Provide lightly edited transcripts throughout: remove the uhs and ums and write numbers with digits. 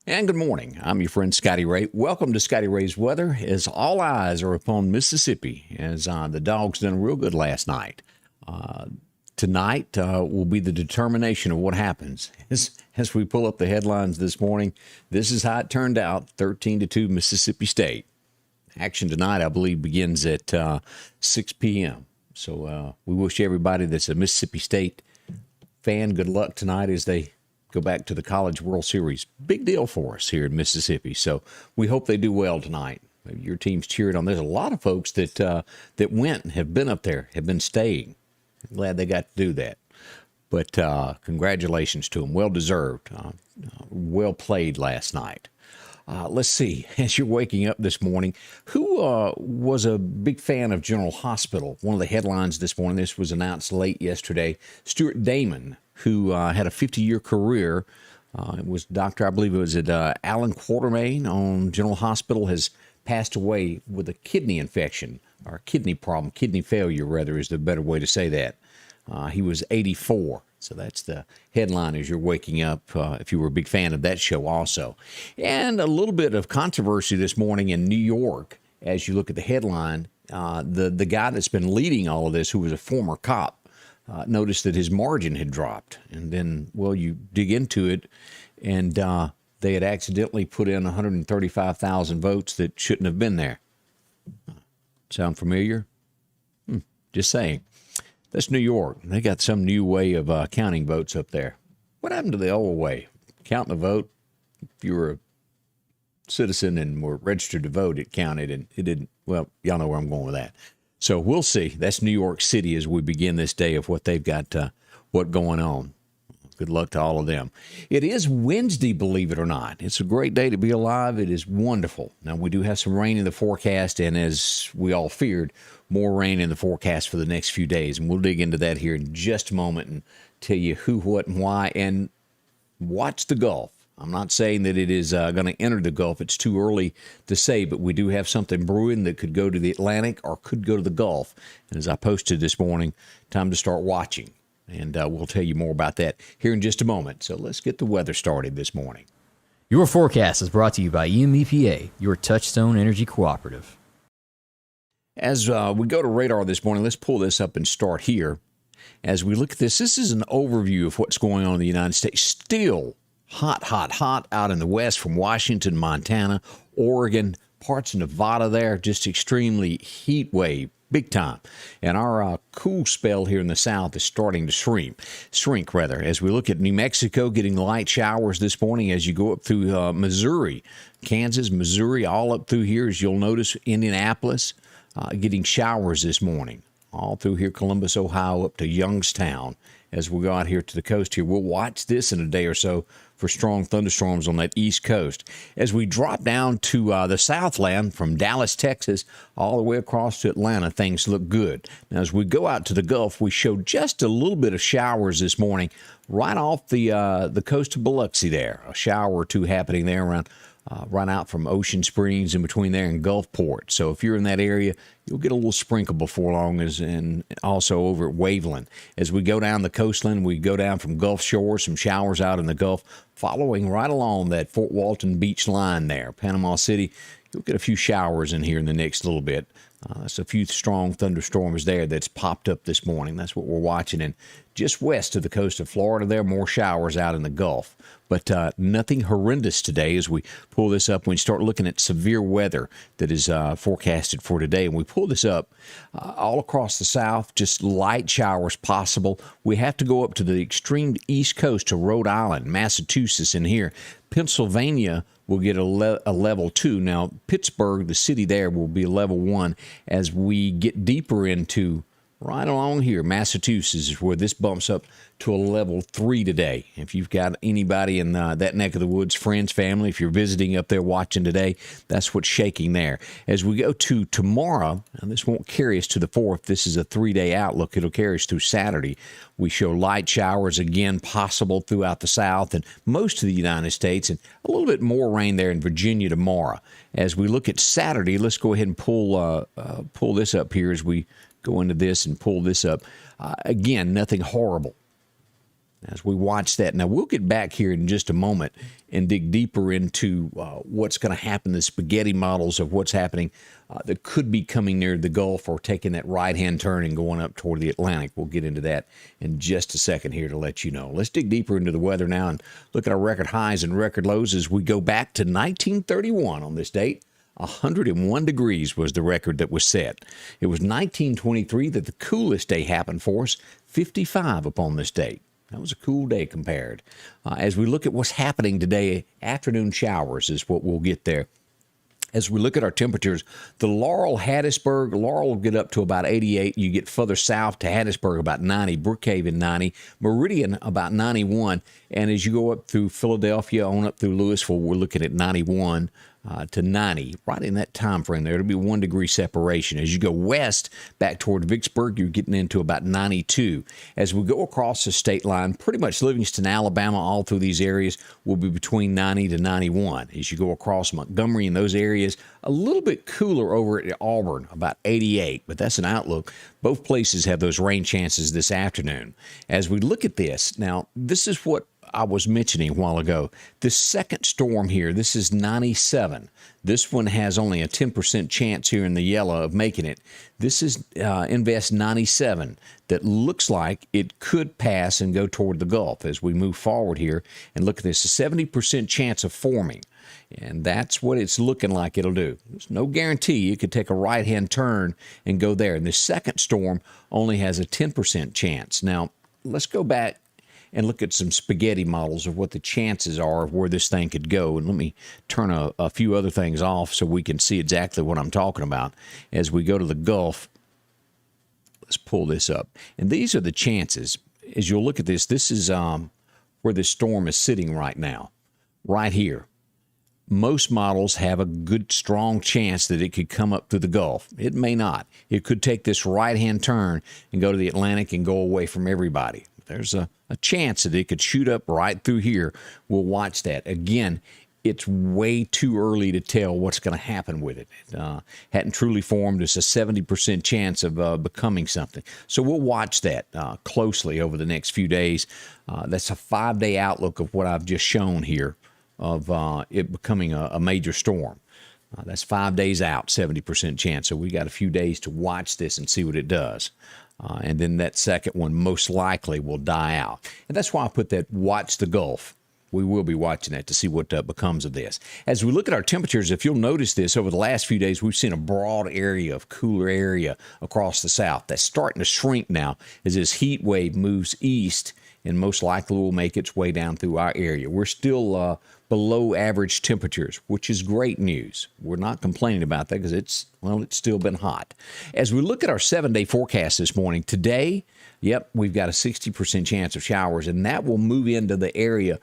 And good morning. I'm your friend Scotty Ray. Welcome to Scotty Ray's Weather as all eyes are upon Mississippi as the Dogs done real good last night. Tonight will be the determination of what happens. As we pull up the headlines this morning, this is how it turned out, 13-2 Mississippi State. Action tonight, I believe, begins at 6 p.m. So we wish everybody that's a Mississippi State fan good luck tonight as they go back to the College World Series. Big deal for us here in Mississippi. So we hope they do well tonight. Your team's cheered on. There's a lot of folks that went and have been up there, have been staying. Glad they got to do that. But congratulations to them. Well deserved. Well played last night. Let's see. As you're waking up this morning, who was a big fan of General Hospital? One of the headlines this morning, this was announced late yesterday. Stuart Damon, who had a 50-year career, it was doctor, I believe it was at Allen Quartermain on General Hospital, has passed away with a kidney infection, or kidney problem, kidney failure, rather, is the better way to say that. He was 84. So that's the headline as you're waking up, if you were a big fan of that show also. And a little bit of controversy this morning in New York as you look at the headline. The guy that's been leading all of this, who was a former cop, noticed that his margin had dropped. And then, well, you dig into it, and they had accidentally put in 135,000 votes that shouldn't have been there. Sound familiar? Just saying. That's New York. They got some new way of counting votes up there. What happened to the old way? Counting the vote. If you were a citizen and were registered to vote, it counted, and it didn't. Well, y'all know where I'm going with that. So we'll see. That's New York City as we begin this day of what they've got, what going on. Good luck to all of them. It is Wednesday, believe it or not. It's a great day to be alive. It is wonderful. Now, we do have some rain in the forecast, and as we all feared, more rain in the forecast for the next few days. And we'll dig into that here in just a moment and tell you who, what, and why. And watch the Gulf. I'm not saying that it is going to enter the Gulf. It's too early to say, but we do have something brewing that could go to the Atlantic or could go to the Gulf. And as I posted this morning, time to start watching. And we'll tell you more about that here in just a moment. So let's get the weather started this morning. Your forecast is brought to you by EMEPA, your Touchstone Energy Cooperative. As we go to radar this morning, let's pull this up and start here. As we look at this is an overview of what's going on in the United States. Still hot out in the west from Washington, Montana, Oregon, parts of Nevada there, just extremely heat wave. Big time. And our cool spell here in the south is starting to shrink, as we look at New Mexico getting light showers this morning as you go up through Missouri, Kansas, Missouri, all up through here, as you'll notice, Indianapolis getting showers this morning. All through here, Columbus, Ohio, up to Youngstown. As we go out here to the coast here, we'll watch this in a day or so for strong thunderstorms on that east coast. As we drop down to the Southland from Dallas, Texas, all the way across to Atlanta, things look good. Now, as we go out to the Gulf, we showed just a little bit of showers this morning right off the coast of Biloxi there. A shower or two happening there around right out from Ocean Springs in between there and Gulfport. So if you're in that area, you'll get a little sprinkle before long, and also over at Waveland. As we go down the coastline, we go down from Gulf Shore, some showers out in the Gulf, following right along that Fort Walton Beach line there. Panama City, you'll get a few showers in here in the next little bit. So a few strong thunderstorms there that's popped up this morning. That's what we're watching. And just west of the coast of Florida there, more showers out in the Gulf. But nothing horrendous today as we pull this up. We start looking at severe weather that is forecasted for today. And we pull this up all across the south, just light showers possible. We have to go up to the extreme east coast to Rhode Island, Massachusetts in here. Pennsylvania will get a level 2. Now, Pittsburgh, the city there, will be a level 1 as we get deeper into right along here. Massachusetts is where this bumps up to a level 3 today. If you've got anybody in that neck of the woods, friends, family, if you're visiting up there watching today, that's what's shaking there. As we go to tomorrow, and this won't carry us to the 4th, this is a 3-day outlook. It'll carry us through Saturday. We show light showers again possible throughout the south and most of the United States, and a little bit more rain there in Virginia tomorrow. As we look at Saturday, let's go ahead and pull this up here as we go into this and pull this up. Again, nothing horrible. as we watch that. Now, we'll get back here in just a moment and dig deeper into what's going to happen, the spaghetti models of what's happening that could be coming near the Gulf or taking that right-hand turn and going up toward the Atlantic. We'll get into that in just a second here to let you know. Let's dig deeper into the weather now and look at our record highs and record lows as we go back to 1931 on this date. 101 degrees was the record that was set. It was 1923 that the coolest day happened for us, 55 upon this date. That was a cool day compared. As we look at what's happening today, afternoon showers is what we'll get there. As we look at our temperatures, the Laurel will get up to about 88. You get further south to Hattiesburg, about 90. Brookhaven, 90. Meridian, about 91. And as you go up through Philadelphia, on up through Louisville, we're looking at 91 to 90, right in that time frame there. It'll be 1 degree separation. As you go west back toward Vicksburg, you're getting into about 92. As we go across the state line, pretty much Livingston, Alabama, all through these areas will be between 90 to 91. As you go across Montgomery and those areas, a little bit cooler over at Auburn, about 88, but that's an outlook. Both places have those rain chances this afternoon. As we look at this, now, this is what I was mentioning a while ago. This second storm here, this is 97. This one has only a 10% chance here in the yellow of making it. This is Invest 97 that looks like it could pass and go toward the Gulf as we move forward here. And look at this, a 70% chance of forming. And that's what it's looking like it'll do. There's no guarantee it could take a right-hand turn and go there. And this second storm only has a 10% chance. Now, let's go back and look at some spaghetti models of what the chances are of where this thing could go. And let me turn a few other things off so we can see exactly what I'm talking about. As we go to the Gulf, let's pull this up. And these are the chances. As you'll look at this, this is where this storm is sitting right now, right here. Most models have a good, strong chance that it could come up through the Gulf. It may not. It could take this right-hand turn and go to the Atlantic and go away from everybody. There's a chance that it could shoot up right through here. We'll watch that. Again, it's way too early to tell what's going to happen with it. It hadn't truly formed. It's a 70% chance of becoming something. So we'll watch that closely over the next few days. That's a 5-day outlook of what I've just shown here of it becoming a major storm. That's 5 days out, 70% chance. So we got a few days to watch this and see what it does. And then that second one most likely will die out. And that's why I put that watch the Gulf. We will be watching that to see what becomes of this. As we look at our temperatures, if you'll notice this, over the last few days, we've seen a broad area of cooler area across the south. That's starting to shrink now as this heat wave moves east and most likely will make its way down through our area. We're still below average temperatures, which is great news. We're not complaining about that because it's still been hot. As we look at our 7-day forecast this morning, today, we've got a 60% chance of showers, and that will move into the area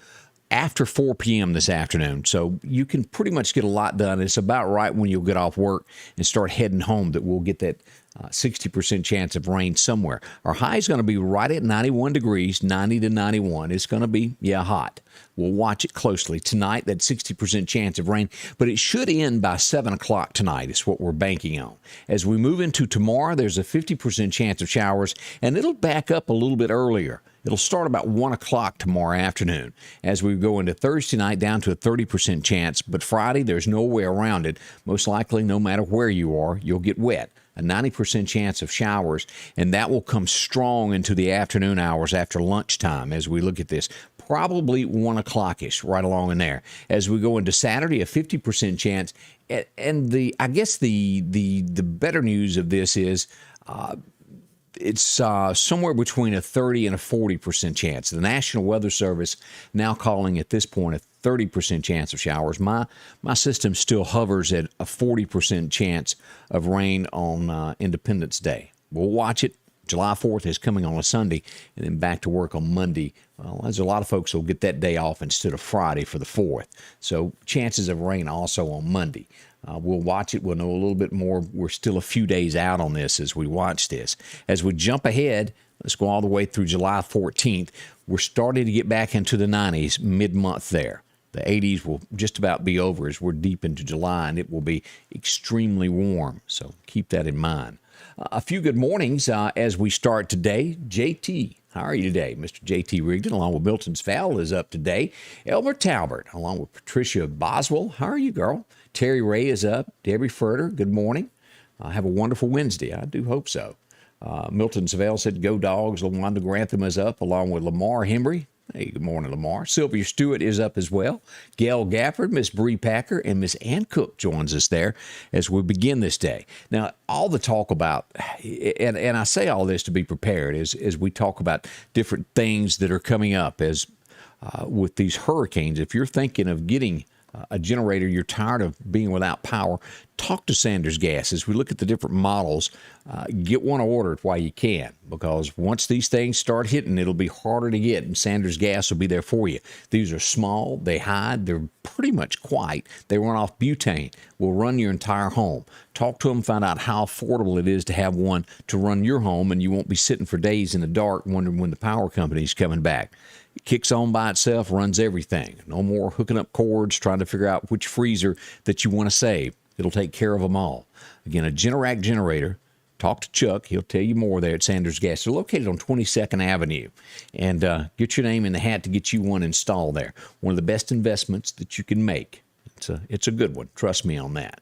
after 4 p.m. this afternoon. So you can pretty much get a lot done. It's about right when you'll get off work and start heading home that we'll get that 60% chance of rain somewhere. Our high is going to be right at 91 degrees, 90 to 91. It's going to be, hot. We'll watch it closely. Tonight, that 60% chance of rain, but it should end by 7 o'clock tonight is what we're banking on. As we move into tomorrow, there's a 50% chance of showers, and it'll back up a little bit earlier. It'll start about 1 o'clock tomorrow afternoon. As we go into Thursday night, down to a 30% chance, but Friday, there's no way around it. Most likely, no matter where you are, you'll get wet. A 90% chance of showers, and that will come strong into the afternoon hours after lunchtime as we look at this. Probably 1 o'clock-ish, right along in there. As we go into Saturday, a 50% chance. And I guess the better news of this is it's somewhere between a 30 and a 40% chance. The National Weather Service now calling at this point a 30% chance of showers. My system still hovers at a 40% chance of rain on Independence Day. We'll watch it. July 4th is coming on a Sunday, and then back to work on Monday. Well, there's a lot of folks who will get that day off instead of Friday for the 4th. So chances of rain also on Monday. We'll watch it. We'll know a little bit more. We're still a few days out on this as we watch this. As we jump ahead, let's go all the way through July 14th. We're starting to get back into the 90s mid-month there. The 80s will just about be over as we're deep into July, and it will be extremely warm. So keep that in mind. A few good mornings as we start today. JT How are you today? Mr. J.T. Rigdon, along with Milton Sval, is up today. Elmer Talbert, along with Patricia Boswell. How are you, girl? Terry Ray is up. Debbie Furter, good morning. Have a wonderful Wednesday. I do hope so. Milton Sval said, go Dogs. LaWanda Grantham is up, along with Lamar Hembry. Hey, good morning, Lamar. Sylvia Stewart is up as well. Gail Gafford, Miss Bree Packer, and Miss Ann Cook joins us there as we begin this day. Now, all the talk about, and I say all this to be prepared, as we talk about different things that are coming up as with these hurricanes. If you're thinking of getting a generator, you're tired of being without power, talk to Sanders Gas. As we look at the different models, get one ordered while you can, because once these things start hitting, it'll be harder to get, and Sanders Gas will be there for you. These are small, they hide, they're pretty much quiet. They run off butane, will run your entire home. Talk to them, find out how affordable it is to have one to run your home, and you won't be sitting for days in the dark wondering when the power company's coming back. It kicks on by itself, runs everything. No more hooking up cords, trying to figure out which freezer that you want to save. It'll take care of them all. Again, a Generac generator. Talk to Chuck. He'll tell you more there at Sanders Gas. They're located on 22nd Avenue. And get your name in the hat to get you one installed there. One of the best investments that you can make. It's a good one. Trust me on that.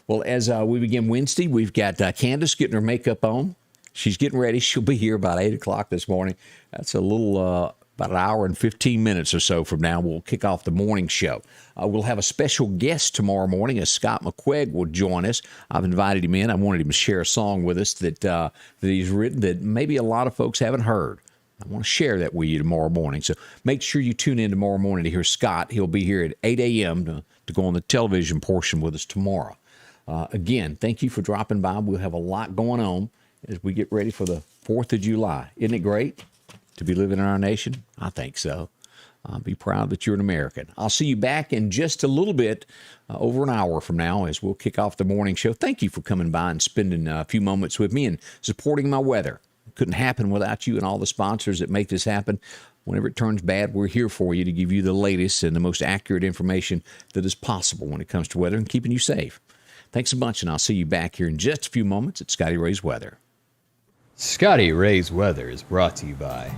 Well, as we begin Wednesday, we've got Candace getting her makeup on. She's getting ready. She'll be here about 8 o'clock this morning. That's a little... about an hour and 15 minutes or so from now, we'll kick off the morning show. We'll have a special guest tomorrow morning as Scott McQuaig will join us. I've invited him in. I wanted him to share a song with us that he's written that maybe a lot of folks haven't heard. I want to share that with you tomorrow morning. So make sure you tune in tomorrow morning to hear Scott. He'll be here at 8 a.m. to go on the television portion with us tomorrow. Again, thank you for dropping by. We'll have a lot going on as we get ready for the 4th of July. Isn't it great to be living in our nation? I think so. Be proud that you're an American. I'll see you back in just a little bit, over an hour from now, as we'll kick off the morning show. Thank you for coming by and spending a few moments with me and supporting my weather. It couldn't happen without you and all the sponsors that make this happen. Whenever it turns bad, we're here for you to give you the latest and the most accurate information that is possible when it comes to weather and keeping you safe. Thanks a bunch, and I'll see you back here in just a few moments at Scotty Ray's Weather. Scotty Ray's Weather is brought to you by